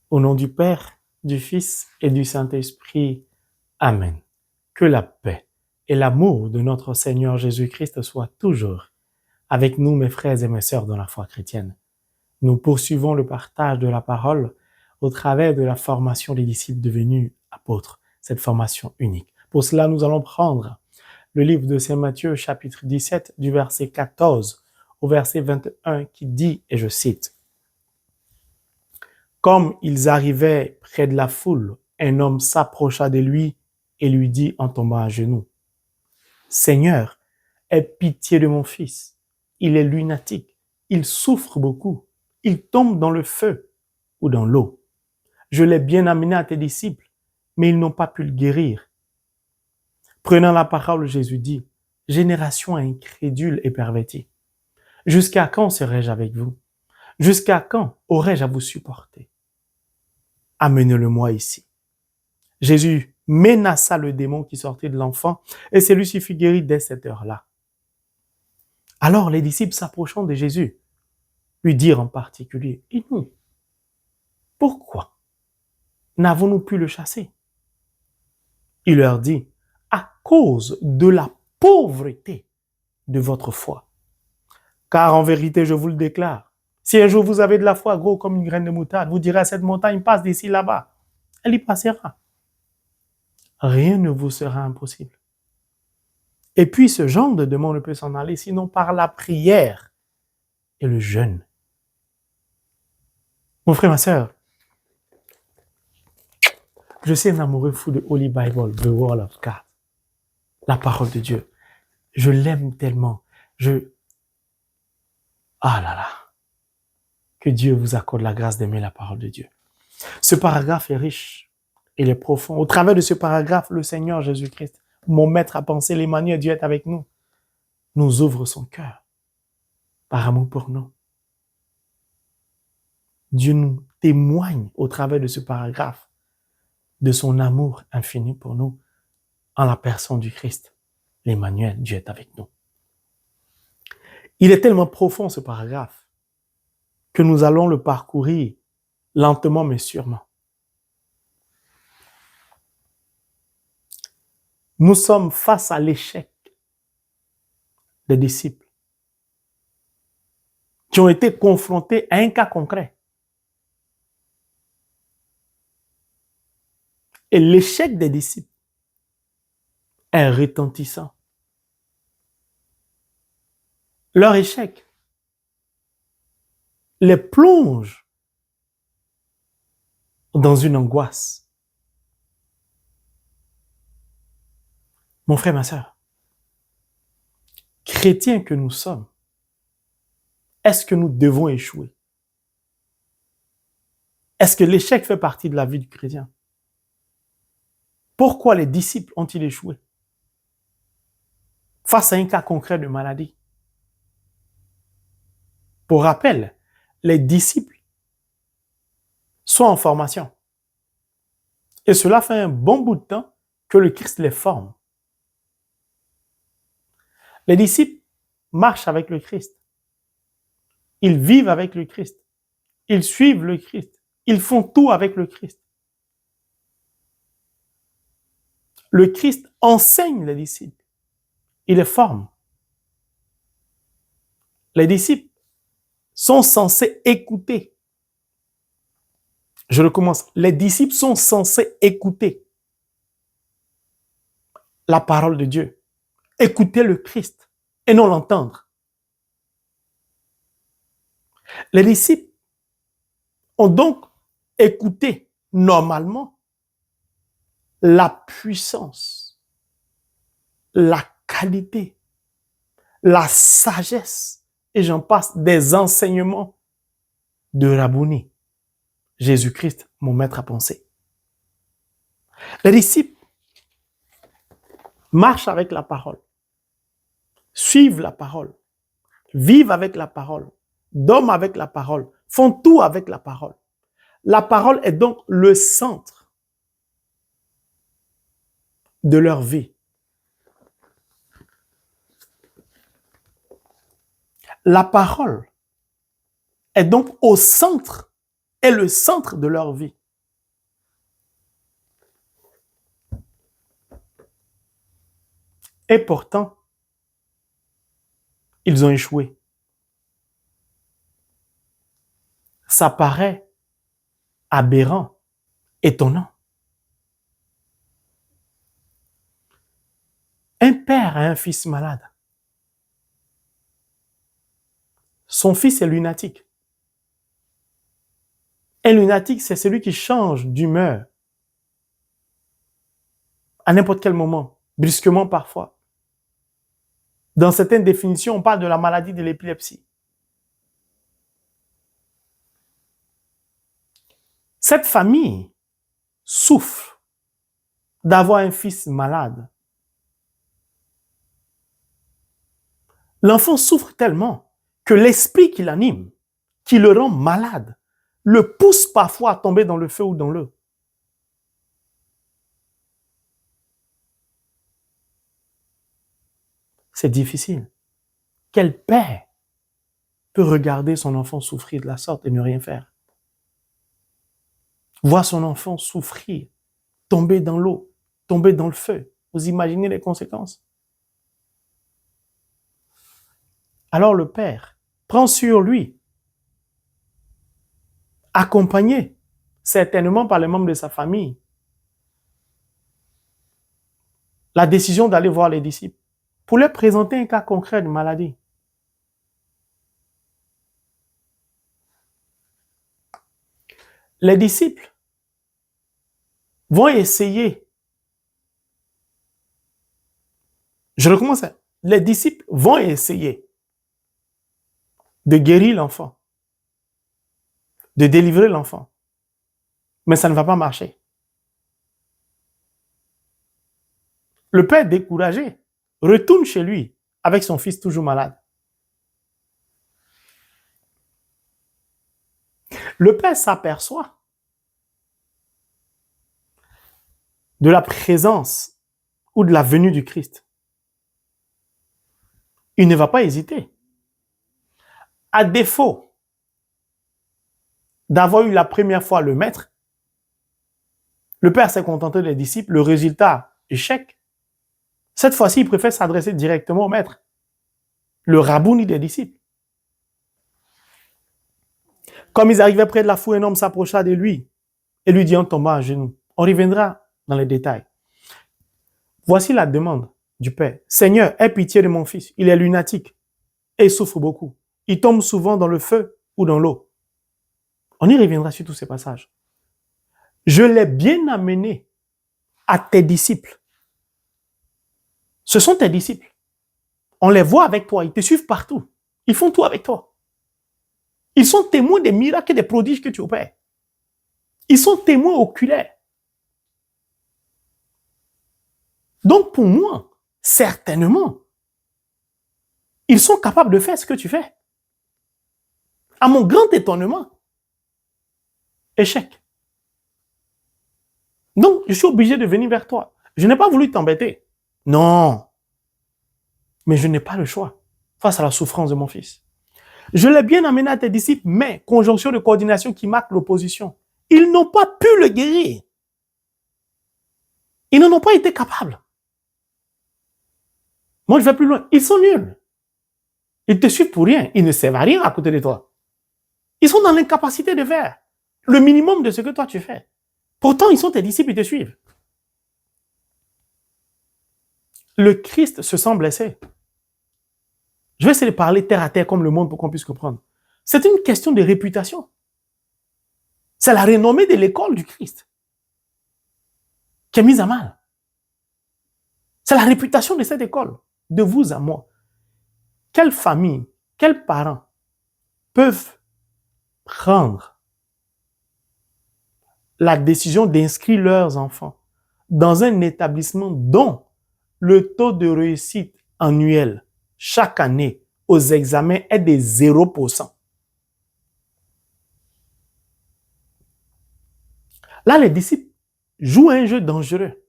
Au nom du Père, du Fils et du Saint-Esprit. Amen. Que la paix et l'amour de notre Seigneur Jésus-Christ soient toujours avec nous, mes frères et mes sœurs dans la foi chrétienne. Nous poursuivons le partage de la parole au travers de la formation des disciples devenus apôtres, cette formation unique. Pour cela, nous allons prendre le livre de Saint Matthieu, chapitre 17, du verset 14 au verset 21, qui dit, et je cite, « Comme ils arrivaient près de la foule, un homme s'approcha de lui et lui dit en tombant à genoux, « Seigneur, aie pitié de mon fils. Il est lunatique, il souffre beaucoup, il tombe dans le feu ou dans l'eau. Je l'ai bien amené à tes disciples, mais ils n'ont pas pu le guérir. » Prenant la parole, Jésus dit, « Génération incrédule et pervertie, jusqu'à quand serai-je avec vous? Jusqu'à quand aurai-je à vous supporter? Amenez-le-moi ici. » Jésus menaça le démon qui sortait de l'enfant et celui-ci fut guéri dès cette heure-là. Alors les disciples s'approchant de Jésus lui dirent en particulier, « Et nous, pourquoi n'avons-nous pu le chasser? » Il leur dit, « À cause de la pauvreté de votre foi. Car en vérité, je vous le déclare, si un jour vous avez de la foi gros comme une graine de moutarde, vous direz à cette montagne, passe d'ici là-bas. Elle y passera. Rien ne vous sera impossible. » Et puis ce genre de demande ne peut s'en aller sinon par la prière et le jeûne. Mon frère, ma sœur, je suis un amoureux fou de Holy Bible, the Word of God, la parole de Dieu. Je l'aime tellement. Ah là là, que Dieu vous accorde la grâce d'aimer la parole de Dieu. Ce paragraphe est riche, il est profond. Au travers de ce paragraphe, le Seigneur Jésus-Christ, mon maître à penser, l'Emmanuel, Dieu est avec nous, nous ouvre son cœur par amour pour nous. Dieu nous témoigne au travers de ce paragraphe de son amour infini pour nous en la personne du Christ. L'Emmanuel, Dieu est avec nous. Il est tellement profond ce paragraphe que nous allons le parcourir lentement mais sûrement. Nous sommes face à l'échec des disciples qui ont été confrontés à un cas concret. Et l'échec des disciples est retentissant. Leur échec les plonge dans une angoisse. Mon frère, ma sœur, chrétiens que nous sommes, est-ce que nous devons échouer? Est-ce que l'échec fait partie de la vie du chrétien? Pourquoi les disciples ont-ils échoué? Face à un cas concret de maladie. Pour rappel, les disciples sont en formation. Et cela fait un bon bout de temps que le Christ les forme. Les disciples marchent avec le Christ. Ils vivent avec le Christ. Ils suivent le Christ. Ils font tout avec le Christ. Le Christ enseigne les disciples. Il les forme. Les disciples sont censés écouter. Je recommence. Les disciples sont censés écouter la parole de Dieu. Écouter le Christ et non l'entendre. Les disciples ont donc écouté normalement la puissance, la qualité, la sagesse, et j'en passe, des enseignements de Rabbouni, Jésus-Christ, mon maître à penser. Les disciples marchent avec la parole, suivent la parole, vivent avec la parole, dorment avec la parole, font tout avec la parole. La parole est donc le centre de leur vie. La parole est donc au centre est le centre de leur vie. Et pourtant, ils ont échoué. Ça paraît aberrant, étonnant. Un père a un fils malade. Son fils est lunatique. Un lunatique, c'est celui qui change d'humeur à n'importe quel moment, brusquement parfois. Dans certaines définitions, on parle de la maladie de l'épilepsie. Cette famille souffre d'avoir un fils malade. L'enfant souffre tellement que l'esprit qui l'anime, qui le rend malade, le pousse parfois à tomber dans le feu ou dans l'eau. C'est difficile. Quel père peut regarder son enfant souffrir de la sorte et ne rien faire? Voir son enfant souffrir, tomber dans l'eau, tomber dans le feu. Vous imaginez les conséquences? Alors le père prend sur lui, accompagné certainement par les membres de sa famille, la décision d'aller voir les disciples pour leur présenter un cas concret de maladie. Les disciples vont essayer. Je recommence. Les disciples vont essayer de guérir l'enfant, de délivrer l'enfant. Mais ça ne va pas marcher. Le père découragé retourne chez lui avec son fils toujours malade. Le père s'aperçoit de la présence ou de la venue du Christ. Il ne va pas hésiter. À défaut d'avoir eu la première fois le maître, le père s'est contenté des disciples, le résultat, échec. Cette fois-ci, il préfère s'adresser directement au maître, le rabouni des disciples. Comme ils arrivaient près de la foule, un homme s'approcha de lui et lui dit en tombant à genoux. On reviendra dans les détails. Voici la demande du père. Seigneur, aie pitié de mon fils. Il est lunatique et il souffre beaucoup. Il tombe souvent dans le feu ou dans l'eau. On y reviendra sur tous ces passages. Je l'ai bien amené à tes disciples. Ce sont tes disciples. On les voit avec toi. Ils te suivent partout. Ils font tout avec toi. Ils sont témoins des miracles et des prodiges que tu opères. Ils sont témoins oculaires. Donc pour moi, certainement, ils sont capables de faire ce que tu fais. À mon grand étonnement, échec. Donc je suis obligé de venir vers toi. Je n'ai pas voulu t'embêter. Non. Mais je n'ai pas le choix face à la souffrance de mon fils. Je l'ai bien amené à tes disciples, mais conjonction de coordination qui marque l'opposition. Ils n'ont pas pu le guérir. Ils n'en ont pas été capables. Moi, je vais plus loin. Ils sont nuls. Ils te suivent pour rien. Ils ne servent à rien à côté de toi. Ils sont dans l'incapacité de faire le minimum de ce que toi tu fais. Pourtant, ils sont tes disciples, ils te suivent. Le Christ se sent blessé. Je vais essayer de parler terre à terre comme le monde pour qu'on puisse comprendre. C'est une question de réputation. C'est la renommée de l'école du Christ qui est mise à mal. C'est la réputation de cette école, de vous à moi. Quelle famille, quels parents peuvent prendre la décision d'inscrire leurs enfants dans un établissement dont le taux de réussite annuel chaque année aux examens est de 0%. Là, les disciples jouent un jeu dangereux.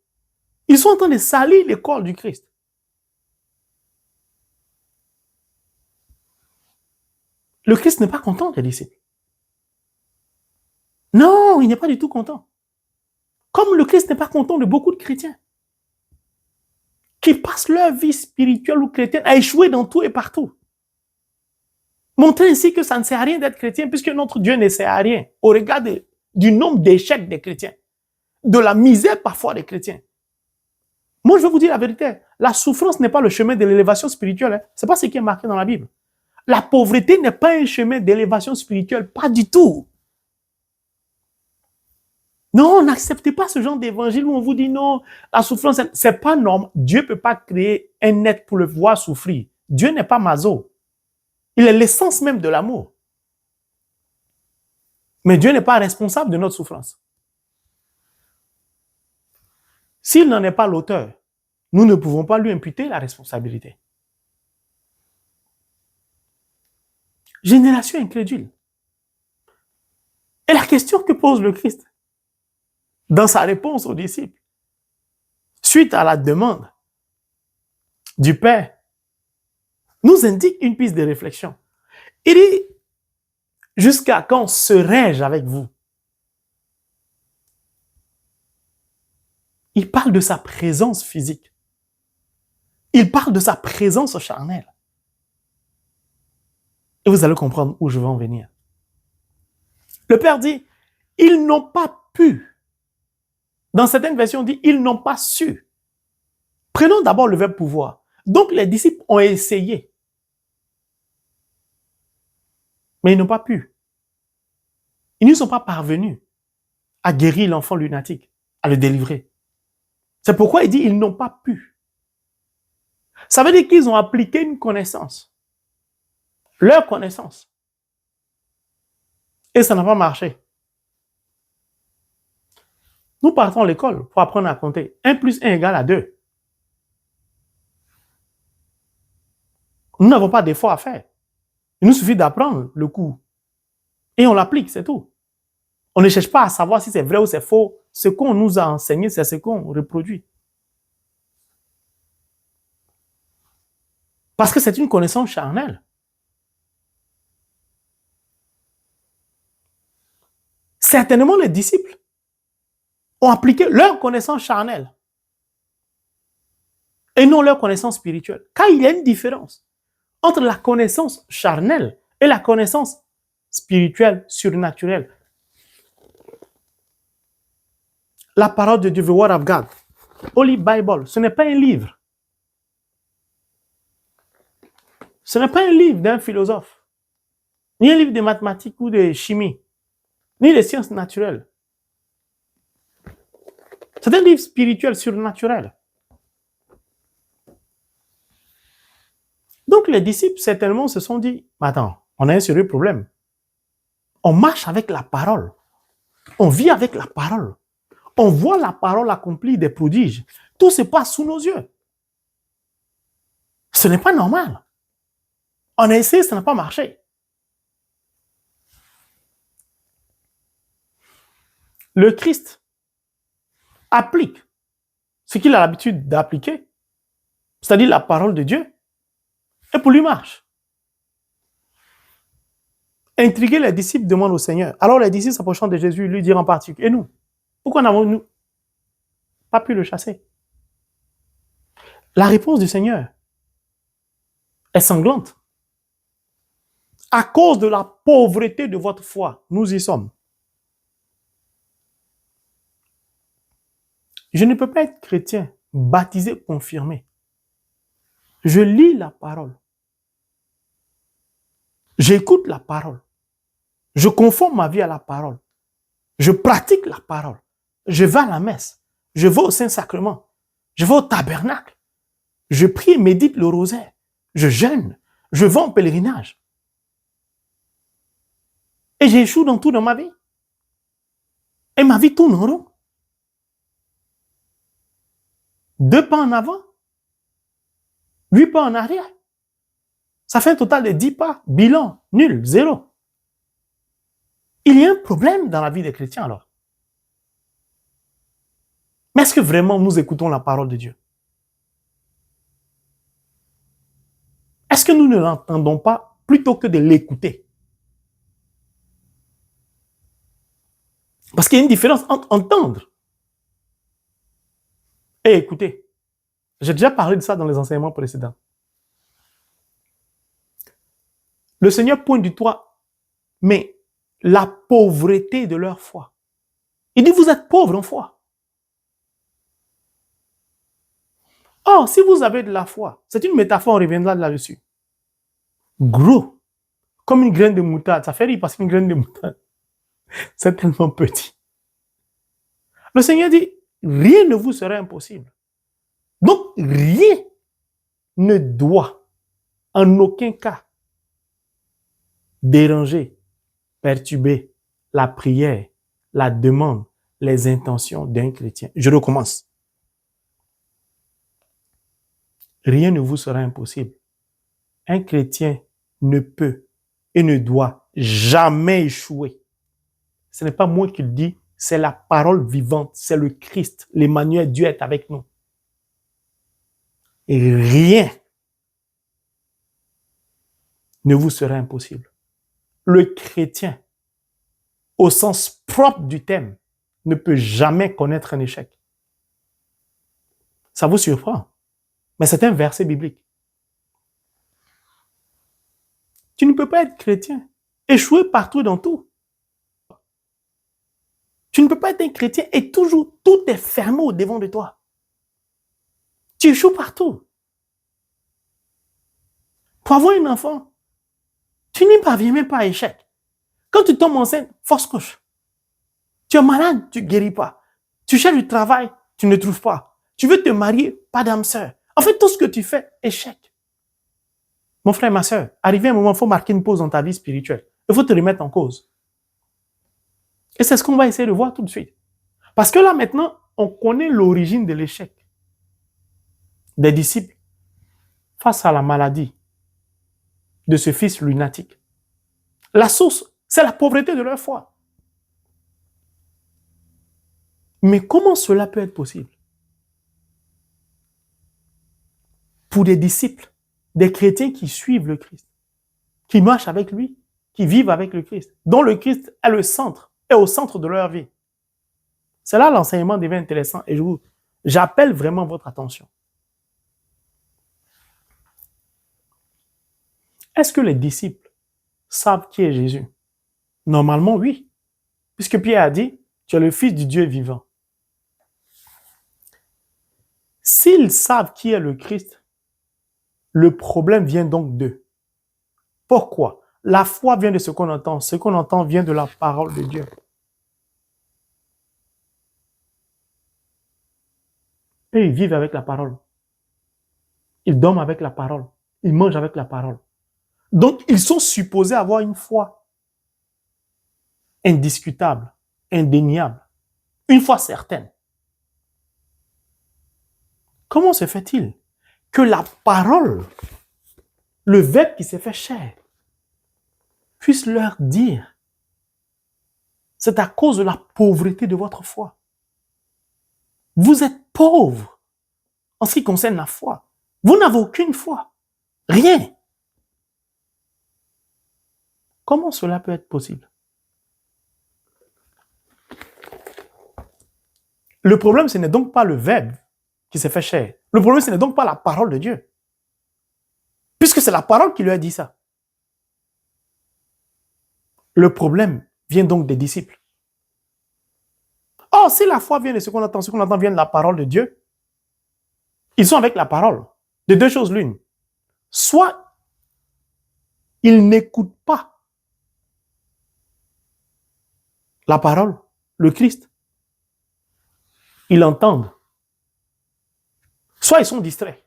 Ils sont en train de salir l'école du Christ. Le Christ n'est pas content des disciples. Non, il n'est pas du tout content. Comme le Christ n'est pas content de beaucoup de chrétiens qui passent leur vie spirituelle ou chrétienne à échouer dans tout et partout. Montrer ainsi que ça ne sert à rien d'être chrétien puisque notre Dieu ne sert à rien au regard du nombre d'échecs des chrétiens, de la misère parfois des chrétiens. Moi, je vais vous dire la vérité. La souffrance n'est pas le chemin de l'élévation spirituelle. Hein. Ce n'est pas ce qui est marqué dans la Bible. La pauvreté n'est pas un chemin d'élévation spirituelle. Pas du tout. Non, n'acceptez pas ce genre d'évangile où on vous dit non, la souffrance, c'est pas normal. Dieu ne peut pas créer un être pour le voir souffrir. Dieu n'est pas maso. Il est l'essence même de l'amour. Mais Dieu n'est pas responsable de notre souffrance. S'il n'en est pas l'auteur, nous ne pouvons pas lui imputer la responsabilité. Génération incrédule. Et la question que pose le Christ, dans sa réponse aux disciples, suite à la demande du Père, nous indique une piste de réflexion. Il dit, jusqu'à quand serai-je avec vous? Il parle de sa présence physique. Il parle de sa présence charnelle. Et vous allez comprendre où je veux en venir. Le Père dit, ils n'ont pas pu. Dans certaines versions, on dit, ils n'ont pas su. Prenons d'abord le verbe pouvoir. Donc, les disciples ont essayé. Mais ils n'ont pas pu. Ils ne sont pas parvenus à guérir l'enfant lunatique, à le délivrer. C'est pourquoi il dit, ils n'ont pas pu. Ça veut dire qu'ils ont appliqué une connaissance. Leur connaissance. Et ça n'a pas marché. Nous partons à l'école pour apprendre à compter. 1 plus 1 égale à 2. Nous n'avons pas d'effort à faire. Il nous suffit d'apprendre le coup. Et on l'applique, c'est tout. On ne cherche pas à savoir si c'est vrai ou c'est faux. Ce qu'on nous a enseigné, c'est ce qu'on reproduit. Parce que c'est une connaissance charnelle. Certainement, les disciples ont appliqué leur connaissance charnelle et non leur connaissance spirituelle. Car il y a une différence entre la connaissance charnelle et la connaissance spirituelle, surnaturelle. La parole de Dieu, the Word of God, Holy Bible, ce n'est pas un livre. Ce n'est pas un livre d'un philosophe, ni un livre de mathématiques ou de chimie, ni de sciences naturelles. C'est un livre spirituel, surnaturel. Donc les disciples, certainement, se sont dit, attends, on a un sérieux problème. On marche avec la parole. On vit avec la parole. On voit la parole accomplir des prodiges. Tout se passe sous nos yeux. Ce n'est pas normal. On a essayé, ça n'a pas marché. Le Christ applique ce qu'il a l'habitude d'appliquer, c'est-à-dire la parole de Dieu, et pour lui marche. Intrigués, les disciples demandent au Seigneur. Alors les disciples s'approchant de Jésus lui dirent en particulier, et nous, pourquoi n'avons-nous pas pu le chasser? La réponse du Seigneur est sanglante. À cause de la pauvreté de votre foi, nous y sommes. Je ne peux pas être chrétien, baptisé, confirmé. Je lis la parole. J'écoute la parole. Je conforme ma vie à la parole. Je pratique la parole. Je vais à la messe. Je vais au Saint-Sacrement. Je vais au tabernacle. Je prie et médite le rosaire. Je jeûne. Je vais en pèlerinage. Et j'échoue dans tout dans ma vie. Et ma vie tourne en rond. 2 pas en avant. 8 pas en arrière. Ça fait un total de 10 pas. Bilan, nul, 0. Il y a un problème dans la vie des chrétiens alors. Mais est-ce que vraiment nous écoutons la parole de Dieu? Est-ce que nous ne l'entendons pas plutôt que de l'écouter? Parce qu'il y a une différence entre entendre et écouter. J'ai déjà parlé de ça dans les enseignements précédents. Le Seigneur pointe du doigt, mais la pauvreté de leur foi. Il dit, vous êtes pauvres en foi. Or, si vous avez de la foi, c'est une métaphore, on reviendra là-dessus. Gros, comme une graine de moutarde. Ça fait rire parce qu'une graine de moutarde, c'est tellement petit. Le Seigneur dit, rien ne vous sera impossible. Donc, rien ne doit, en aucun cas, déranger, perturber la prière, la demande, les intentions d'un chrétien. Je recommence. Rien ne vous sera impossible. Un chrétien ne peut et ne doit jamais échouer. Ce n'est pas moi qui le dis, c'est la parole vivante, c'est le Christ, l'Emmanuel, Dieu est avec nous. Et rien ne vous sera impossible. Le chrétien, au sens propre du terme, ne peut jamais connaître un échec. Ça vous surprend, mais c'est un verset biblique. Tu ne peux pas être chrétien, échouer partout dans tout. Tu ne peux pas être un chrétien et toujours tout est fermé au devant de toi. Tu échoues partout. Pour avoir un enfant, tu n'y parviens même pas à échec. Quand tu tombes enceinte, fausse couche. Tu es malade, tu ne guéris pas. Tu cherches du travail, tu ne trouves pas. Tu veux te marier, pas d'âme sœur. En fait, tout ce que tu fais, échec. Mon frère, ma sœur, arrivé un moment, il faut marquer une pause dans ta vie spirituelle. Il faut te remettre en cause. Et c'est ce qu'on va essayer de voir tout de suite. Parce que là, maintenant, on connaît l'origine de l'échec des disciples face à la maladie de ce fils lunatique. La source, c'est la pauvreté de leur foi. Mais comment cela peut être possible? Pour des disciples, des chrétiens qui suivent le Christ, qui marchent avec lui, qui vivent avec le Christ, dont le Christ est le centre, est au centre de leur vie. C'est là l'enseignement devient intéressant et j'appelle vraiment votre attention. Est-ce que les disciples savent qui est Jésus? Normalement, oui. Puisque Pierre a dit, tu es le Fils du Dieu vivant. S'ils savent qui est le Christ, le problème vient donc d'eux. Pourquoi? La foi vient de ce qu'on entend. Ce qu'on entend vient de la parole de Dieu. Et ils vivent avec la parole. Ils dorment avec la parole. Ils mangent avec la parole. Donc, ils sont supposés avoir une foi indiscutable, indéniable, une foi certaine. Comment se fait-il que la parole, le Verbe qui s'est fait chair, puisse leur dire, c'est à cause de la pauvreté de votre foi. Vous êtes pauvres en ce qui concerne la foi. Vous n'avez aucune foi. Rien. Comment cela peut être possible? Le problème, ce n'est donc pas le Verbe qui s'est fait chair. Le problème, ce n'est donc pas la parole de Dieu. Puisque c'est la parole qui lui a dit ça. Le problème vient donc des disciples. Or, si la foi vient de ce qu'on entend vient de la parole de Dieu, ils sont avec la parole. De deux choses l'une. Soit ils n'écoutent pas la parole, le Christ. Ils l'entendent. Soit ils sont distraits.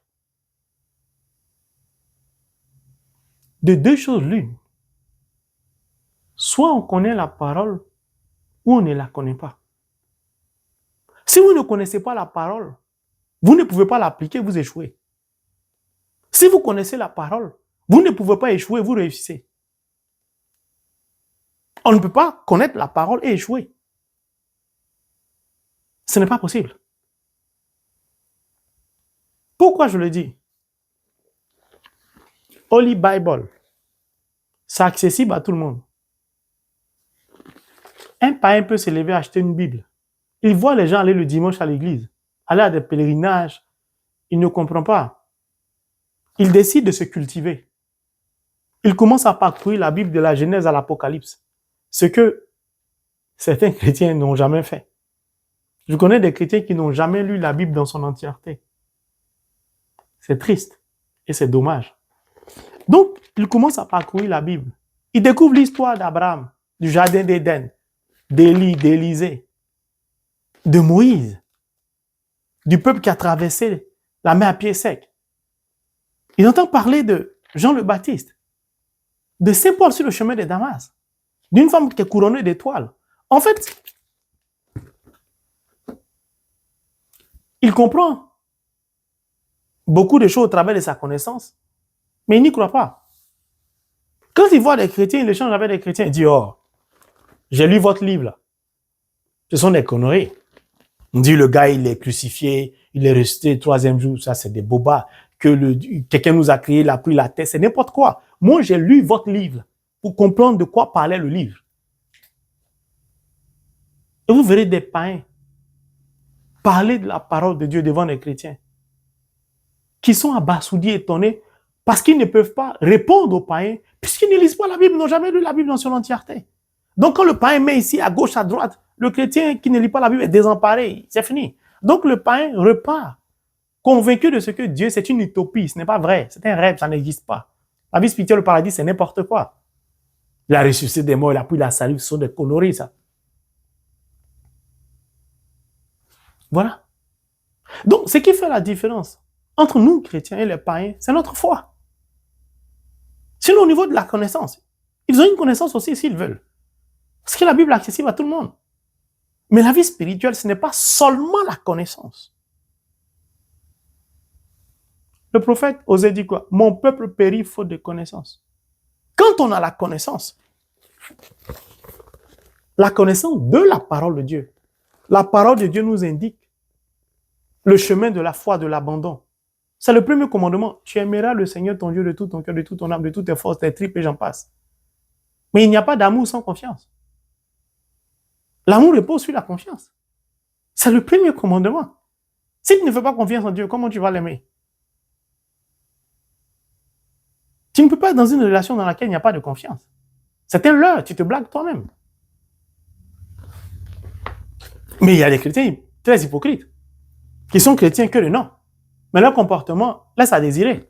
De deux choses l'une. Soit on connaît la parole ou on ne la connaît pas. Si vous ne connaissez pas la parole, vous ne pouvez pas l'appliquer, vous échouez. Si vous connaissez la parole, vous ne pouvez pas échouer, vous réussissez. On ne peut pas connaître la parole et échouer. Ce n'est pas possible. Pourquoi je le dis? Holy Bible, c'est accessible à tout le monde. Un païen peut se lever et acheter une Bible. Il voit les gens aller le dimanche à l'église, aller à des pèlerinages. Il ne comprend pas. Il décide de se cultiver. Il commence à parcourir la Bible de la Genèse à l'Apocalypse. Ce que certains chrétiens n'ont jamais fait. Je connais des chrétiens qui n'ont jamais lu la Bible dans son entièreté. C'est triste et c'est dommage. Donc, il commence à parcourir la Bible. Il découvre l'histoire d'Abraham, du jardin d'Éden, d'Élie, d'Élisée, de Moïse, du peuple qui a traversé la mer à pied sec. Il entend parler de Jean le Baptiste, de Saint Paul sur le chemin de Damas, d'une femme qui est couronnée d'étoiles. En fait, il comprend beaucoup de choses au travers de sa connaissance, mais il n'y croit pas. Quand il voit des chrétiens, il échange avec des chrétiens, il dit, oh, j'ai lu votre livre là. Ce sont des conneries. On dit le gars, il est crucifié, il est resté le 3e jour, ça c'est des bobas. Quelqu'un nous a créé, il a pris la tête, c'est n'importe quoi. Moi, j'ai lu votre livre pour comprendre de quoi parlait le livre. Et vous verrez des païens parler de la parole de Dieu devant les chrétiens qui sont abasourdis, étonnés, parce qu'ils ne peuvent pas répondre aux païens, puisqu'ils ne lisent pas la Bible, n'ont jamais lu la Bible dans son entièreté. Donc, quand le païen met ici, à gauche, à droite, le chrétien qui ne lit pas la Bible est désemparé, c'est fini. Donc, le païen repart, convaincu de ce que Dieu, c'est une utopie, ce n'est pas vrai, c'est un rêve, ça n'existe pas. La vie spirituelle, le paradis, c'est n'importe quoi. Il a ressuscité des morts, il a pris la salive, ce sont des conneries, ça. Voilà. Donc, ce qui fait la différence entre nous, chrétiens, et les païens, c'est notre foi. Sinon, au niveau de la connaissance, ils ont une connaissance aussi s'ils veulent. Parce que la Bible est accessible à tout le monde. Mais la vie spirituelle, ce n'est pas seulement la connaissance. Le prophète osait dire quoi? Mon peuple périt faute de connaissance. Quand on a la connaissance de la parole de Dieu, la parole de Dieu nous indique le chemin de la foi, de l'abandon. C'est le premier commandement. Tu aimeras le Seigneur ton Dieu de tout ton cœur, de toute ton âme, de toutes tes forces, tes tripes et j'en passe. Mais il n'y a pas d'amour sans confiance. L'amour repose sur la confiance. C'est le premier commandement. Si tu ne fais pas confiance en Dieu, comment tu vas l'aimer? Tu ne peux pas être dans une relation dans laquelle il n'y a pas de confiance. C'est un leurre, tu te blagues toi-même. Mais il y a des chrétiens très hypocrites, qui sont chrétiens que le nom. Mais leur comportement laisse à désirer.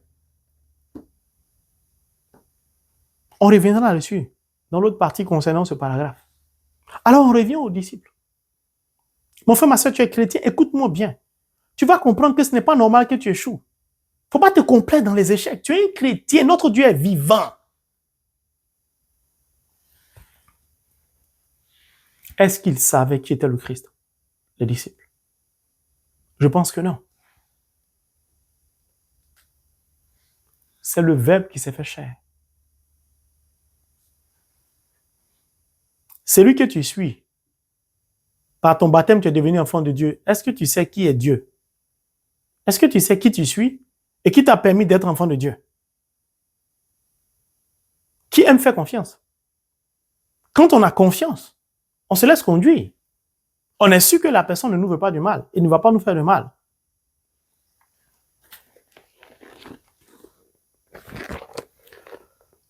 On reviendra là-dessus, dans l'autre partie concernant ce paragraphe. Alors on revient aux disciples. Mon frère, ma soeur, tu es chrétien, écoute-moi bien. Tu vas comprendre que ce n'est pas normal que tu échoues. Il ne faut pas te complaire dans les échecs. Tu es un chrétien, notre Dieu est vivant. Est-ce qu'ils savaient qui était le Christ, les disciples? Je pense que non. C'est le Verbe qui s'est fait chair. Celui que tu suis, par ton baptême, tu es devenu enfant de Dieu. Est-ce que tu sais qui est Dieu? Est-ce que tu sais qui tu suis et qui t'a permis d'être enfant de Dieu? Qui aime faire confiance? Quand on a confiance, on se laisse conduire. On est sûr que la personne ne nous veut pas du mal et ne va pas nous faire du mal.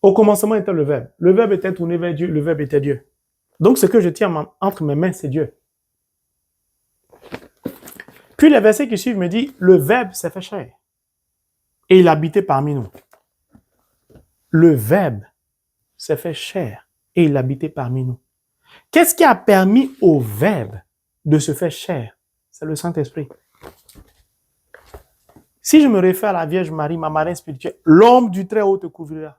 Au commencement était le Verbe. Le Verbe était tourné vers Dieu, le Verbe était Dieu. Donc ce que je tiens entre mes mains, c'est Dieu. Puis les versets qui suivent me disent, le Verbe s'est fait chair et il habitait parmi nous. Le Verbe s'est fait chair et il habitait parmi nous. Qu'est-ce qui a permis au Verbe de se faire chair? C'est le Saint-Esprit. Si je me réfère à la Vierge Marie, ma marraine spirituelle, l'homme du Très-Haut te couvrira.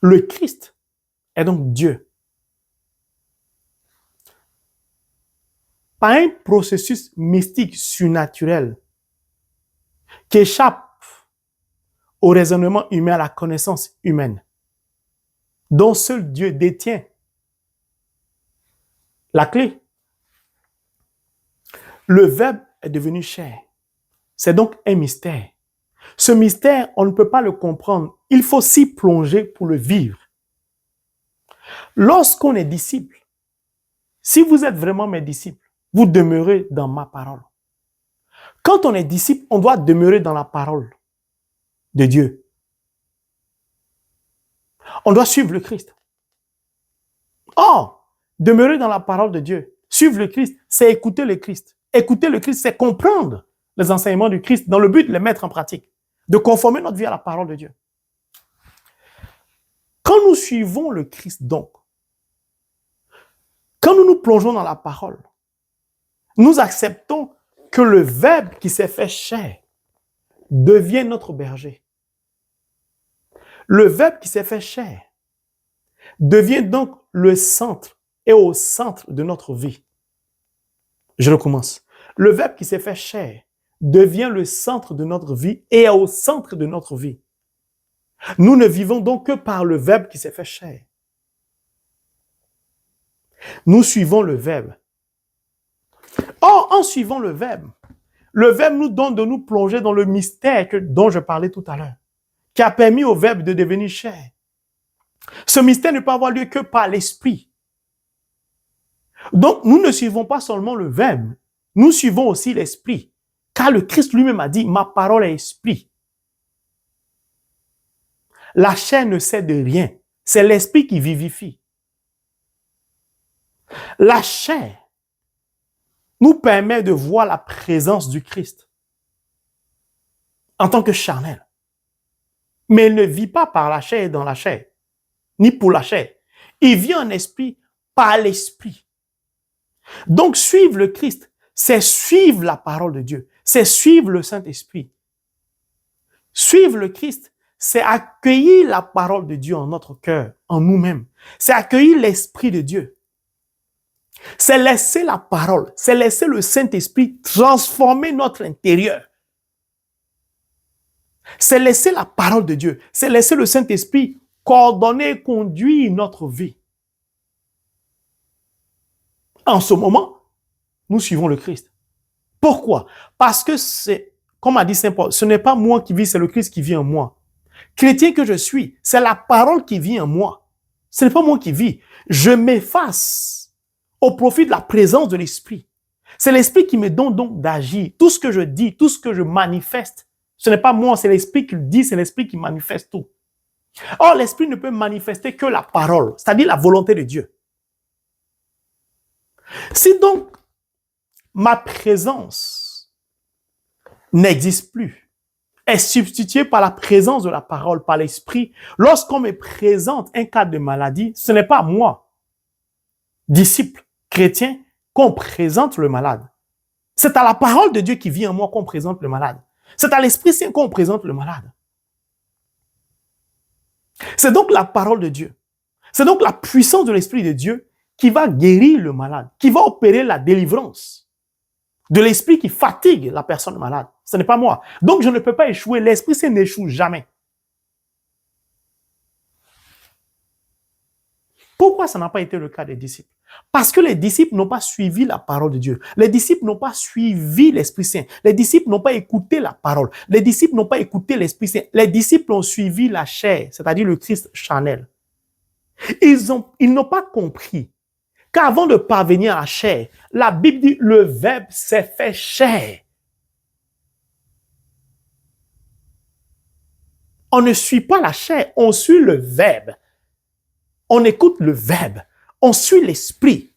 Le Christ est donc Dieu. Par un processus mystique surnaturel qui échappe au raisonnement humain, à la connaissance humaine, dont seul Dieu détient la clé. Le Verbe est devenu chair. C'est donc un mystère. Ce mystère, on ne peut pas le comprendre. Il faut s'y plonger pour le vivre. Lorsqu'on est disciple, si vous êtes vraiment mes disciples, vous demeurez dans ma parole. Quand on est disciple, on doit demeurer dans la parole de Dieu. On doit suivre le Christ. Or, demeurer dans la parole de Dieu, suivre le Christ, c'est écouter le Christ. Écouter le Christ, c'est comprendre les enseignements du Christ dans le but de les mettre en pratique, de conformer notre vie à la parole de Dieu. Quand nous suivons le Christ donc, quand nous nous plongeons dans la parole, nous acceptons que le Verbe qui s'est fait chair devient notre berger. Le Verbe qui s'est fait chair devient donc le centre et au centre de notre vie. Je recommence. Le Verbe qui s'est fait chair devient le centre de notre vie et au centre de notre vie. Nous ne vivons donc que par le Verbe qui s'est fait chair. Nous suivons le Verbe. Or, en suivant le Verbe nous donne de nous plonger dans le mystère dont je parlais tout à l'heure, qui a permis au Verbe de devenir chair. Ce mystère ne peut avoir lieu que par l'Esprit. Donc, nous ne suivons pas seulement le Verbe, nous suivons aussi l'Esprit. Car le Christ lui-même a dit, ma parole est Esprit. La chair ne sait de rien. C'est l'Esprit qui vivifie. La chair nous permet de voir la présence du Christ en tant que charnel. Mais il ne vit pas par la chair et dans la chair, ni pour la chair. Il vit en esprit par l'Esprit. Donc, suivre le Christ, c'est suivre la parole de Dieu. C'est suivre le Saint-Esprit. Suivre le Christ, c'est accueillir la parole de Dieu en notre cœur, en nous-mêmes. C'est accueillir l'Esprit de Dieu. C'est laisser la parole, c'est laisser le Saint-Esprit transformer notre intérieur. C'est laisser la parole de Dieu, c'est laisser le Saint-Esprit coordonner et conduire notre vie. En ce moment, nous suivons le Christ. Pourquoi? Parce que c'est, comme a dit Saint Paul, ce n'est pas moi qui vis, c'est le Christ qui vit en moi. Chrétien que je suis, c'est la parole qui vit en moi. Ce n'est pas moi qui vis. Je m'efface au profit de la présence de l'Esprit. C'est l'Esprit qui me donne donc d'agir. Tout ce que je dis, tout ce que je manifeste, ce n'est pas moi, c'est l'Esprit qui le dit, c'est l'Esprit qui manifeste tout. Or, l'Esprit ne peut manifester que la parole, c'est-à-dire la volonté de Dieu. Si donc ma présence n'existe plus, est substituée par la présence de la parole, par l'Esprit, lorsqu'on me présente un cas de maladie, ce n'est pas moi, disciple, chrétien, qu'on présente le malade. C'est à la parole de Dieu qui vit en moi qu'on présente le malade. C'est à l'Esprit Saint qu'on présente le malade. C'est donc la parole de Dieu. C'est donc la puissance de l'Esprit de Dieu qui va guérir le malade, qui va opérer la délivrance de l'esprit qui fatigue la personne malade. Ce n'est pas moi. Donc je ne peux pas échouer. L'Esprit Saint n'échoue jamais. Pourquoi ça n'a pas été le cas des disciples? Parce que les disciples n'ont pas suivi la parole de Dieu. Les disciples n'ont pas suivi l'Esprit Saint. Les disciples n'ont pas écouté la parole. Les disciples n'ont pas écouté l'Esprit Saint. Les disciples ont suivi la chair, c'est-à-dire le Christ charnel. Ils n'ont pas compris qu'avant de parvenir à la chair, la Bible dit le Verbe s'est fait chair. On ne suit pas la chair, on suit le Verbe. On écoute le Verbe. On suit l'Esprit.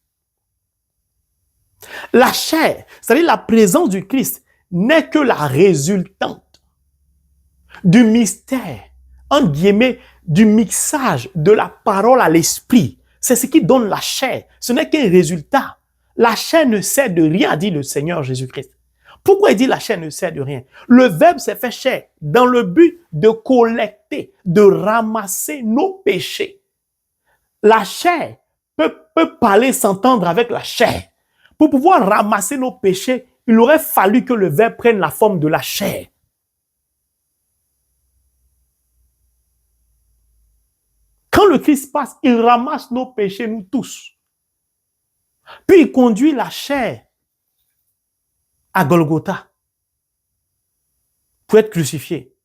La chair, c'est-à-dire la présence du Christ, n'est que la résultante du mystère, entre guillemets, du mixage de la parole à l'Esprit. C'est ce qui donne la chair. Ce n'est qu'un résultat. La chair ne sert de rien, dit le Seigneur Jésus-Christ. Pourquoi il dit la chair ne sert de rien? Le Verbe s'est fait chair dans le but de collecter, de ramasser nos péchés. La chair peut parler, s'entendre avec la chair. Pour pouvoir ramasser nos péchés, il aurait fallu que le Verbe prenne la forme de la chair. Quand le Christ passe, il ramasse nos péchés, nous tous. Puis il conduit la chair à Golgotha pour être crucifié.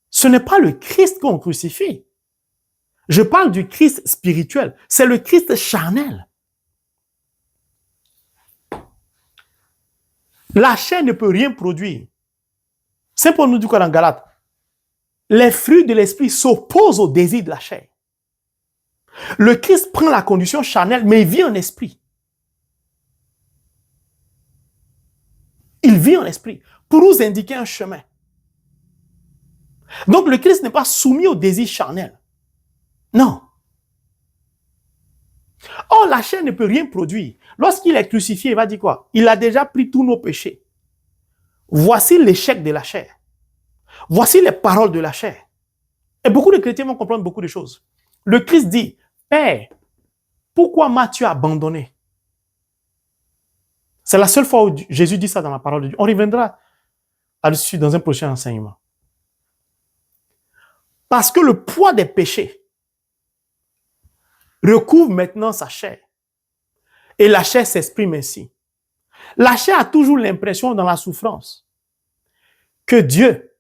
Ce n'est pas le Christ qu'on crucifie. Je parle du Christ spirituel. C'est le Christ charnel. La chair ne peut rien produire. C'est pour nous dire quoi dans Galates? Les fruits de l'esprit s'opposent au désir de la chair. Le Christ prend la condition charnelle, mais il vit en esprit. Il vit en esprit pour nous indiquer un chemin. Donc le Christ n'est pas soumis au désir charnel. Non. Or, la chair ne peut rien produire. Lorsqu'il est crucifié, il va dire quoi? Il a déjà pris tous nos péchés. Voici l'échec de la chair. Voici les paroles de la chair. Et beaucoup de chrétiens vont comprendre beaucoup de choses. Le Christ dit, Père, pourquoi m'as-tu abandonné? C'est la seule fois où Jésus dit ça dans la parole de Dieu. On reviendra là-dessus dans un prochain enseignement. Parce que le poids des péchés recouvre maintenant sa chair. Et la chair s'exprime ainsi. La chair a toujours l'impression dans la souffrance que Dieu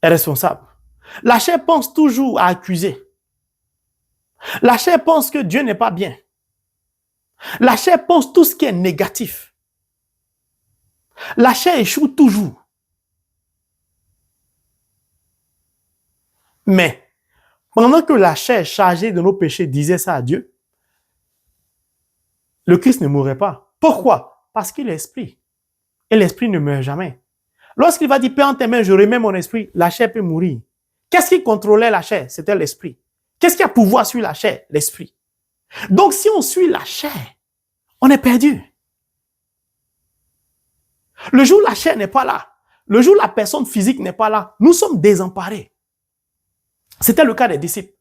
est responsable. La chair pense toujours à accuser. La chair pense que Dieu n'est pas bien. La chair pense tout ce qui est négatif. La chair échoue toujours. Mais, pendant que la chair chargée de nos péchés disait ça à Dieu, le Christ ne mourrait pas. Pourquoi? Parce qu'il est esprit. Et l'esprit ne meurt jamais. Lorsqu'il va dire, Père, en tes mains, je remets mon esprit, la chair peut mourir. Qu'est-ce qui contrôlait la chair? C'était l'esprit. Qu'est-ce qui a pouvoir sur la chair? L'esprit. Donc, si on suit la chair, on est perdu. Le jour où la chair n'est pas là, le jour où la personne physique n'est pas là, nous sommes désemparés. C'était le cas des disciples.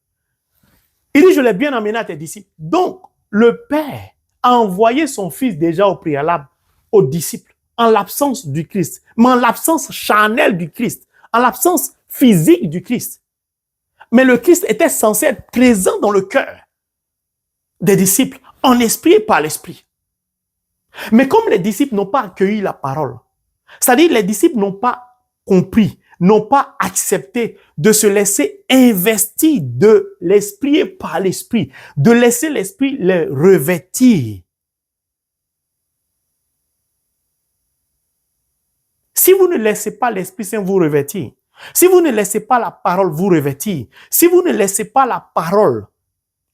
Il dit, je l'ai bien emmené à tes disciples. Donc, le Père a envoyé son Fils déjà au préalable aux disciples, en l'absence du Christ, mais en l'absence charnelle du Christ, en l'absence physique du Christ. Mais le Christ était censé être présent dans le cœur des disciples, en esprit et par l'esprit. Mais comme les disciples n'ont pas accueilli la parole, c'est-à-dire les disciples n'ont pas compris, n'ont pas accepté de se laisser investir de l'esprit et par l'esprit, de laisser l'esprit les revêtir. Si vous ne laissez pas l'Esprit Saint vous revêtir, si vous ne laissez pas la parole vous revêtir, si vous ne laissez pas la parole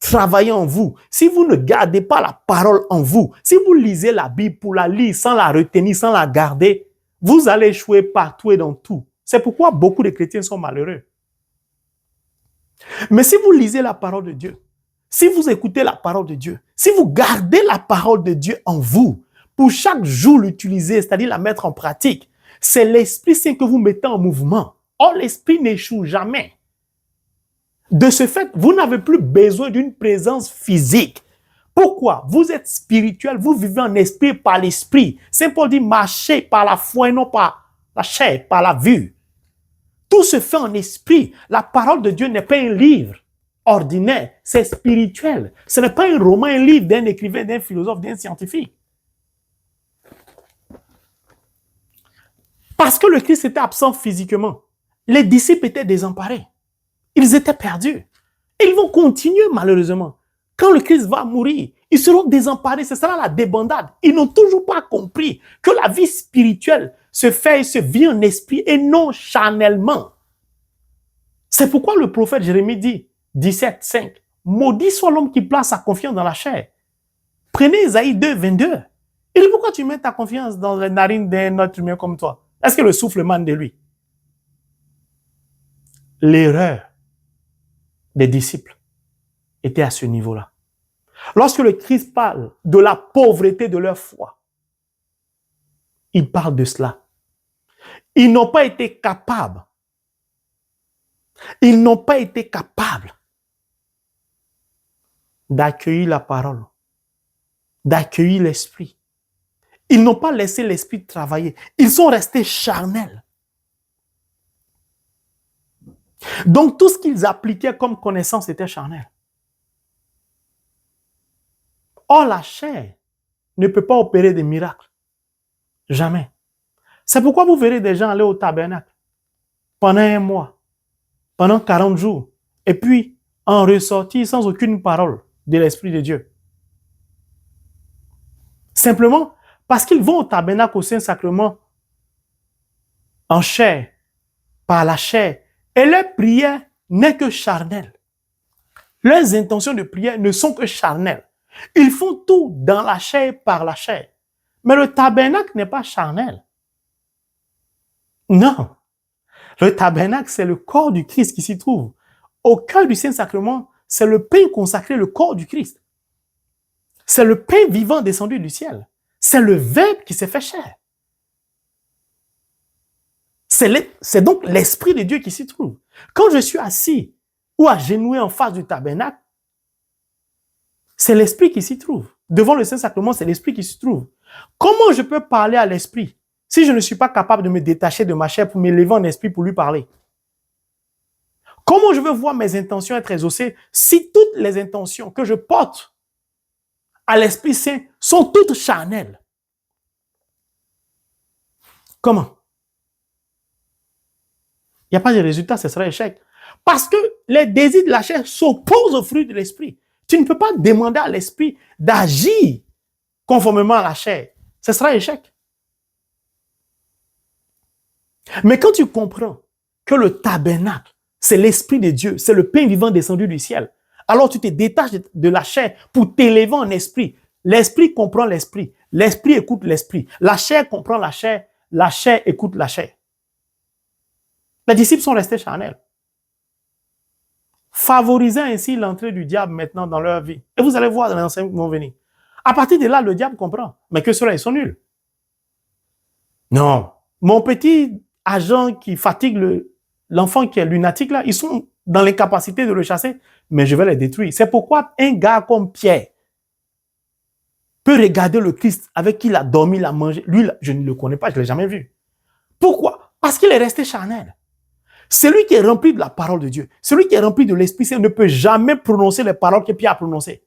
travailler en vous, si vous ne gardez pas la parole en vous, si vous lisez la Bible pour la lire sans la retenir, sans la garder, vous allez échouer partout et dans tout. C'est pourquoi beaucoup de chrétiens sont malheureux. Mais si vous lisez la parole de Dieu, si vous écoutez la parole de Dieu, si vous gardez la parole de Dieu en vous, pour chaque jour l'utiliser, c'est-à-dire la mettre en pratique, c'est l'Esprit Saint que vous mettez en mouvement. Or, l'Esprit n'échoue jamais. De ce fait, vous n'avez plus besoin d'une présence physique. Pourquoi? Vous êtes spirituel, vous vivez en esprit par l'esprit. Saint Paul dit marchez par la foi et non par la chair, par la vue. Tout se fait en esprit. La parole de Dieu n'est pas un livre ordinaire, c'est spirituel. Ce n'est pas un roman, un livre d'un écrivain, d'un philosophe, d'un scientifique. Parce que le Christ était absent physiquement, les disciples étaient désemparés. Ils étaient perdus. Et ils vont continuer malheureusement. Quand le Christ va mourir, ils seront désemparés. Ce sera la débandade. Ils n'ont toujours pas compris que la vie spirituelle se fait et se vit en esprit et non charnellement. C'est pourquoi le prophète Jérémie dit, 17:5, maudit soit l'homme qui place sa confiance dans la chair. Prenez Isaïe 2:22. Il dit, pourquoi tu mets ta confiance dans les narines d'un autre humain comme toi? Est-ce que le souffle mane de lui? L'erreur des disciples était à ce niveau-là. Lorsque le Christ parle de la pauvreté de leur foi, il parle de cela. Ils n'ont pas été capables. Ils n'ont pas été capables d'accueillir la parole, d'accueillir l'esprit. Ils n'ont pas laissé l'esprit travailler. Ils sont restés charnels. Donc, tout ce qu'ils appliquaient comme connaissance était charnel. Or, la chair ne peut pas opérer des miracles. Jamais. C'est pourquoi vous verrez des gens aller au tabernacle pendant un mois, pendant 40 jours, et puis en ressortir sans aucune parole de l'Esprit de Dieu. Simplement parce qu'ils vont au tabernacle, au Saint-Sacrement, en chair, par la chair, et leur prière n'est que charnelle. Leurs intentions de prière ne sont que charnelles. Ils font tout dans la chair, par la chair. Mais le tabernacle n'est pas charnel. Non. Le tabernacle, c'est le corps du Christ qui s'y trouve. Au cœur du Saint-Sacrement, c'est le pain consacré, le corps du Christ. C'est le pain vivant descendu du ciel. C'est le Verbe qui s'est fait chair. C'est donc l'Esprit de Dieu qui s'y trouve. Quand je suis assis ou agenouillé en face du tabernacle, c'est l'Esprit qui s'y trouve. Devant le Saint-Sacrement, c'est l'Esprit qui s'y trouve. Comment je peux parler à l'Esprit si je ne suis pas capable de me détacher de ma chair pour m'élever en esprit pour lui parler? Comment je veux voir mes intentions être exaucées si toutes les intentions que je porte à l'Esprit Saint sont toutes charnelles? Comment? Il n'y a pas de résultat, ce sera échec. Parce que les désirs de la chair s'opposent au fruit de l'Esprit. Tu ne peux pas demander à l'Esprit d'agir conformément à la chair. Ce sera échec. Mais quand tu comprends que le tabernacle, c'est l'Esprit de Dieu, c'est le pain vivant descendu du ciel, alors tu te détaches de la chair pour t'élever en esprit. L'Esprit comprend l'Esprit, l'Esprit écoute l'Esprit, la chair comprend la chair écoute la chair. Les disciples sont restés charnels, favorisant ainsi l'entrée du diable maintenant dans leur vie. Et vous allez voir dans les enseignements qui vont venir. À partir de là, le diable comprend. Mais que ceux-là, ils sont nuls. Non. Mon petit agent qui fatigue l'enfant qui est lunatique, là, ils sont dans l'incapacité de le chasser, mais je vais les détruire. C'est pourquoi un gars comme Pierre peut regarder le Christ avec qui il a dormi, il a mangé. Lui, je ne le connais pas, je ne l'ai jamais vu. Pourquoi? Parce qu'il est resté charnel. Celui qui est rempli de la parole de Dieu, celui qui est rempli de l'Esprit Saint ne peut jamais prononcer les paroles que Pierre a prononcées.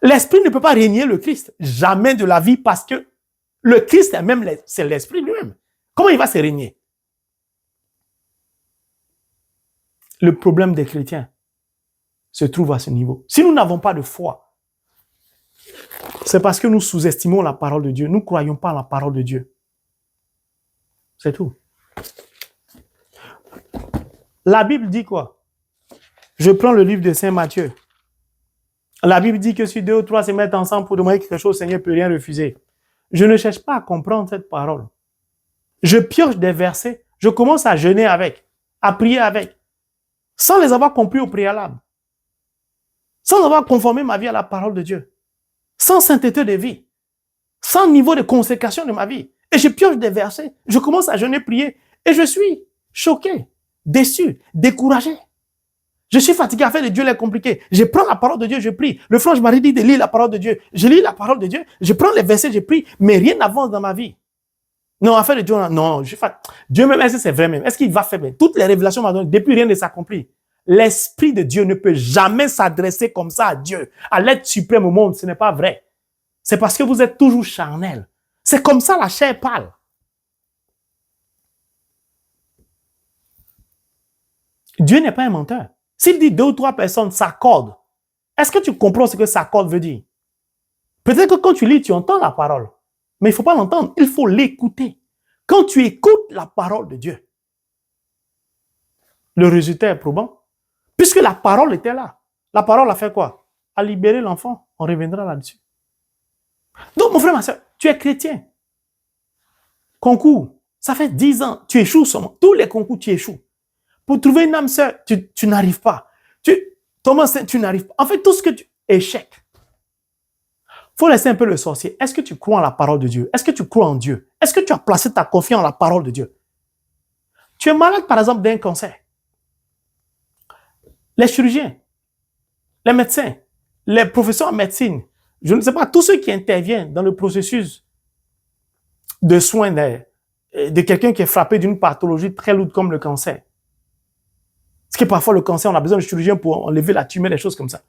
L'Esprit ne peut pas régner le Christ, jamais de la vie, parce que le Christ est même, c'est l'Esprit lui-même. Comment il va se régner? Le problème des chrétiens se trouve à ce niveau. Si nous n'avons pas de foi, c'est parce que nous sous-estimons la parole de Dieu. Nous ne croyons pas à la parole de Dieu. C'est tout. La Bible dit quoi? Je prends le livre de Saint Matthieu. La Bible dit que si 2 ou 3 se mettent ensemble pour demander quelque chose, le Seigneur ne peut rien refuser. Je ne cherche pas à comprendre cette parole. Je pioche des versets, je commence à jeûner avec, à prier avec, sans les avoir compris au préalable, sans avoir conformé ma vie à la parole de Dieu, sans sainteté de vie, sans niveau de consécration de ma vie. Et je pioche des versets, je commence à jeûner, prier, et je suis choqué, déçu, découragé. Je suis fatigué à faire de Dieu les compliqués. Je prends la parole de Dieu, je prie. Le franc m'a dit de lire la parole de Dieu. Je lis la parole de Dieu, je prends les versets, je prie, mais rien n'avance dans ma vie. Non, affaire de Dieu, non, Dieu même, est-ce que c'est vrai même? Est-ce qu'il va faire même? Toutes les révélations m'ont donné, depuis rien ne s'accomplit. L'Esprit de Dieu ne peut jamais s'adresser comme ça à Dieu, à l'être suprême au monde. Ce n'est pas vrai. C'est parce que vous êtes toujours charnel. C'est comme ça la chair parle. Dieu n'est pas un menteur. S'il dit 2 ou 3 personnes s'accordent, est-ce que tu comprends ce que s'accorde veut dire? Peut-être que quand tu lis, tu entends la parole. Mais il ne faut pas l'entendre, il faut l'écouter. Quand tu écoutes la parole de Dieu, le résultat est probant. Puisque la parole était là. La parole a fait quoi? A libéré l'enfant. On reviendra là-dessus. Donc, mon frère, ma soeur, tu es chrétien. Concours, ça fait 10 ans, tu échoues seulement. Tous les concours, tu échoues. Pour trouver une âme sœur, tu n'arrives pas. Thomas, tu n'arrives pas. En fait, tout ce que tu... Échec. Il faut laisser un peu le sorcier. Est-ce que tu crois en la parole de Dieu? Est-ce que tu crois en Dieu? Est-ce que tu as placé ta confiance en la parole de Dieu? Tu es malade, par exemple, d'un cancer. Les chirurgiens, les médecins, les professeurs en médecine, je ne sais pas, tous ceux qui interviennent dans le processus de soins de quelqu'un qui est frappé d'une pathologie très lourde comme le cancer. Parce que parfois, le cancer, on a besoin de chirurgiens pour enlever la tumeur, des choses comme ça.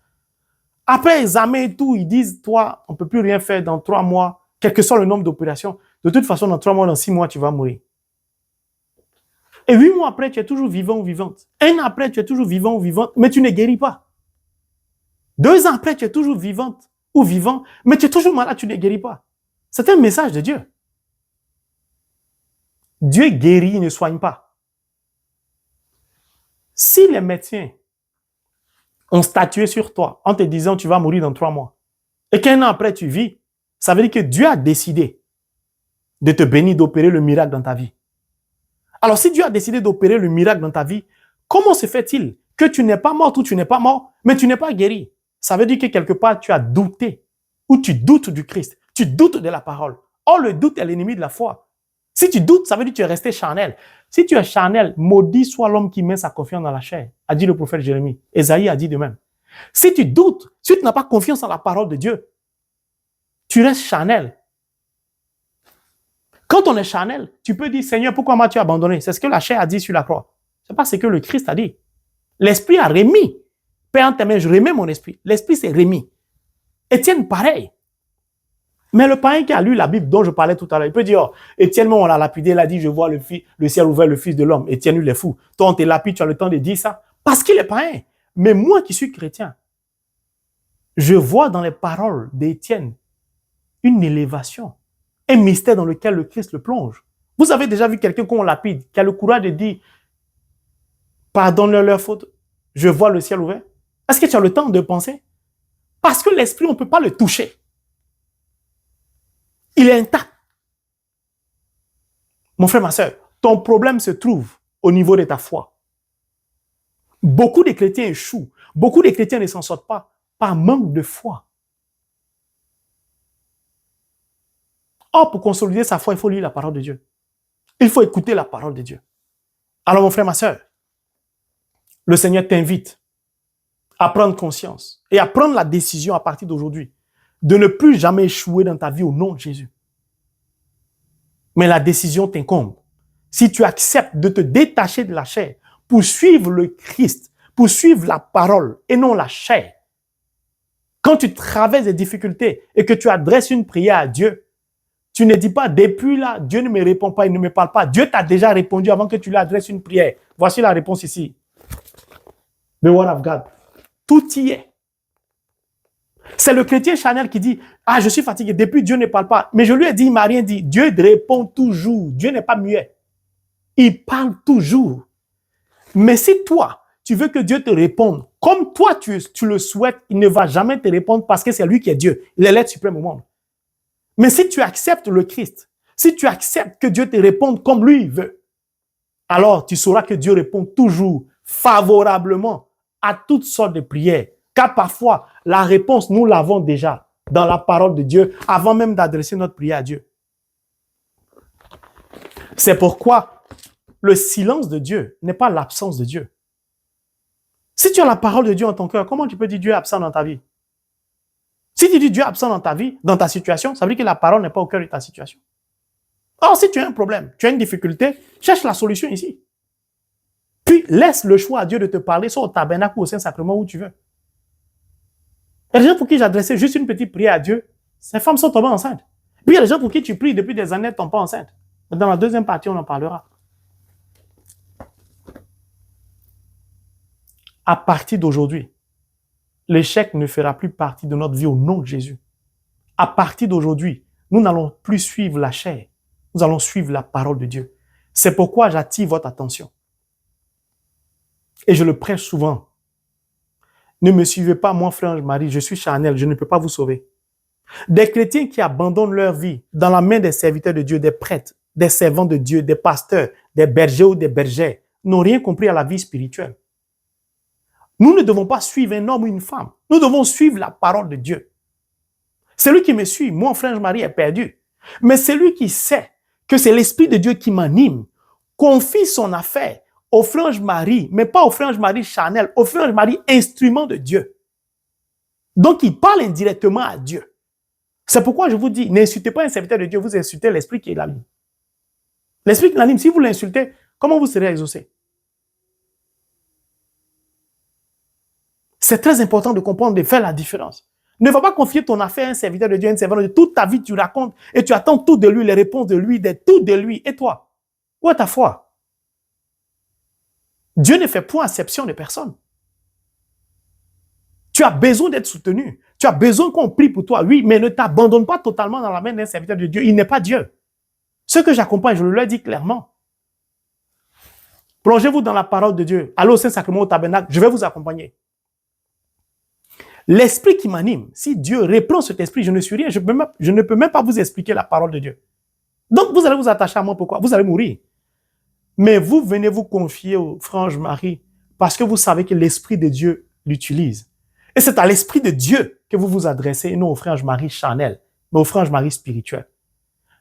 Après examen et tout, ils disent, toi, on ne peut plus rien faire dans 3 mois, quel que soit le nombre d'opérations. De toute façon, dans 3 mois, dans 6 mois, tu vas mourir. Et 8 mois après, tu es toujours vivant ou vivante. 1 an après, tu es toujours vivant ou vivante, mais tu ne guéris pas. 2 ans après, tu es toujours vivante ou vivant, mais tu es toujours malade, tu ne guéris pas. C'est un message de Dieu. Dieu guérit, il ne soigne pas. Si les médecins ont statué sur toi en te disant tu vas mourir dans 3 mois, et qu'1 an après tu vis, ça veut dire que Dieu a décidé de te bénir, d'opérer le miracle dans ta vie. Alors si Dieu a décidé d'opérer le miracle dans ta vie, comment se fait-il que tu n'es pas mort ou tu n'es pas mort, mais tu n'es pas guéri? Ça veut dire que quelque part tu as douté, ou tu doutes du Christ, tu doutes de la parole. Or le doute est l'ennemi de la foi. Si tu doutes, ça veut dire que tu es resté charnel. Si tu es charnel, maudit soit l'homme qui met sa confiance dans la chair, a dit le prophète Jérémie. Ésaïe a dit de même. Si tu doutes, si tu n'as pas confiance en la parole de Dieu, tu restes charnel. Quand on est charnel, tu peux dire, Seigneur, pourquoi m'as-tu abandonné? C'est ce que la chair a dit sur la croix. C'est pas ce que le Christ a dit. L'esprit a remis. Père, en tes mains, je remets mon esprit. L'esprit s'est remis. Étienne, pareil. Mais le païen qui a lu la Bible dont je parlais tout à l'heure, il peut dire, oh, Étienne, on l'a lapidé, il a dit, je vois le ciel ouvert, le Fils de l'homme. Étienne, il est fou. Toi, on te lapide, tu as le temps de dire ça. Parce qu'il est païen. Mais moi qui suis chrétien, je vois dans les paroles d'Étienne une élévation, un mystère dans lequel le Christ le plonge. Vous avez déjà vu quelqu'un qu'on lapide, qui a le courage de dire, pardonne-leur leur faute, je vois le ciel ouvert. Est-ce que tu as le temps de penser? Parce que l'esprit, on ne peut pas le toucher. Il est intact. Mon frère, ma soeur, ton problème se trouve au niveau de ta foi. Beaucoup de chrétiens échouent. Beaucoup de chrétiens ne s'en sortent pas par manque de foi. Or, pour consolider sa foi, il faut lire la parole de Dieu. Il faut écouter la parole de Dieu. Alors, mon frère, ma soeur, le Seigneur t'invite à prendre conscience et à prendre la décision à partir d'aujourd'hui de ne plus jamais échouer dans ta vie au nom de Jésus. Mais la décision t'incombe. Si tu acceptes de te détacher de la chair pour suivre le Christ, pour suivre la parole et non la chair, quand tu traverses des difficultés et que tu adresses une prière à Dieu, tu ne dis pas, depuis là, Dieu ne me répond pas, il ne me parle pas. Dieu t'a déjà répondu avant que tu lui adresses une prière. Voici la réponse ici. The word of God. Tout y est. C'est le chrétien charnel qui dit, ah, je suis fatigué, depuis Dieu ne parle pas. Mais je lui ai dit, il m'a rien dit. Dieu répond toujours. Dieu n'est pas muet. Il parle toujours. Mais si toi, tu veux que Dieu te réponde, comme toi tu le souhaites, il ne va jamais te répondre parce que c'est lui qui est Dieu. Il est l'être suprême au monde. Mais si tu acceptes le Christ, si tu acceptes que Dieu te réponde comme lui il veut, alors tu sauras que Dieu répond toujours favorablement à toutes sortes de prières. Car parfois, la réponse, nous l'avons déjà dans la parole de Dieu avant même d'adresser notre prière à Dieu. C'est pourquoi le silence de Dieu n'est pas l'absence de Dieu. Si tu as la parole de Dieu en ton cœur, comment tu peux dire Dieu est absent dans ta vie? Si tu dis Dieu est absent dans ta vie, dans ta situation, ça veut dire que la parole n'est pas au cœur de ta situation. Or, si tu as un problème, tu as une difficulté, cherche la solution ici. Puis, laisse le choix à Dieu de te parler, soit au tabernacle ou au Saint-Sacrement, où tu veux. Il y a des gens pour qui j'adressais juste une petite prière à Dieu, ces femmes sont tombées enceintes. Puis, il y a des gens pour qui tu pries depuis des années, elles ne tombent pas enceintes. Dans la deuxième partie, on en parlera. À partir d'aujourd'hui, l'échec ne fera plus partie de notre vie au nom de Jésus. À partir d'aujourd'hui, nous n'allons plus suivre la chair. Nous allons suivre la parole de Dieu. C'est pourquoi j'attire votre attention. Et je le prêche souvent. Ne me suivez pas, moi, frère Marie, je suis charnel, je ne peux pas vous sauver. Des chrétiens qui abandonnent leur vie dans la main des serviteurs de Dieu, des prêtres, des servants de Dieu, des pasteurs, des bergers ou des bergères, n'ont rien compris à la vie spirituelle. Nous ne devons pas suivre un homme ou une femme. Nous devons suivre la parole de Dieu. Celui qui me suit, mon frère Marie est perdu. Mais celui qui sait que c'est l'Esprit de Dieu qui m'anime, confie son affaire au frère Marie, mais pas au frère Marie charnel, au frère Marie instrument de Dieu. Donc il parle indirectement à Dieu. C'est pourquoi je vous dis, n'insultez pas un serviteur de Dieu, vous insultez l'Esprit qui l'anime. L'Esprit qui l'anime, si vous l'insultez, comment vous serez exaucé? C'est très important de comprendre, de faire la différence. Ne va pas confier ton affaire à un serviteur de Dieu, un serviteur de Dieu. Toute ta vie, tu racontes et tu attends tout de lui, les réponses de lui, tout de lui. Et toi, où est ta foi? Dieu ne fait point exception de personne. Tu as besoin d'être soutenu. Tu as besoin qu'on prie pour toi, oui, mais ne t'abandonne pas totalement dans la main d'un serviteur de Dieu. Il n'est pas Dieu. Ce que j'accompagne, je le dis clairement. Plongez-vous dans la parole de Dieu. Allez au Saint-Sacrement, au tabernacle, je vais vous accompagner. L'esprit qui m'anime, si Dieu reprend cet esprit, je ne suis rien, je ne peux même pas vous expliquer la parole de Dieu. Donc vous allez vous attacher à moi, pourquoi? Vous allez mourir. Mais vous venez vous confier au frange Marie parce que vous savez que l'esprit de Dieu l'utilise. Et c'est à l'esprit de Dieu que vous vous adressez, et non au frange Marie charnel, mais au frange Marie spirituel.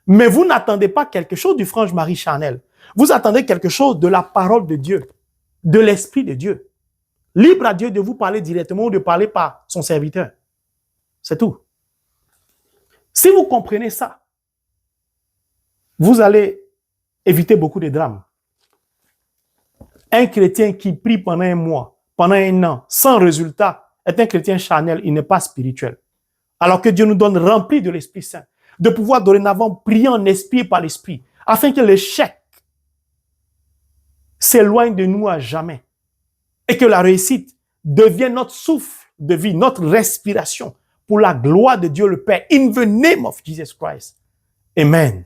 Mais vous n'attendez pas quelque chose du frange Marie charnel. Vous attendez quelque chose de la parole de Dieu, de l'esprit de Dieu. Libre à Dieu de vous parler directement ou de parler par son serviteur. C'est tout. Si vous comprenez ça, vous allez éviter beaucoup de drames. Un chrétien qui prie pendant un mois, pendant un an, sans résultat, est un chrétien charnel, il n'est pas spirituel. Alors que Dieu nous donne rempli de l'Esprit Saint, de pouvoir dorénavant prier en esprit et par l'Esprit, afin que l'échec s'éloigne de nous à jamais et que la réussite devienne notre souffle de vie, notre respiration pour la gloire de Dieu le Père. In the name of Jesus Christ. Amen.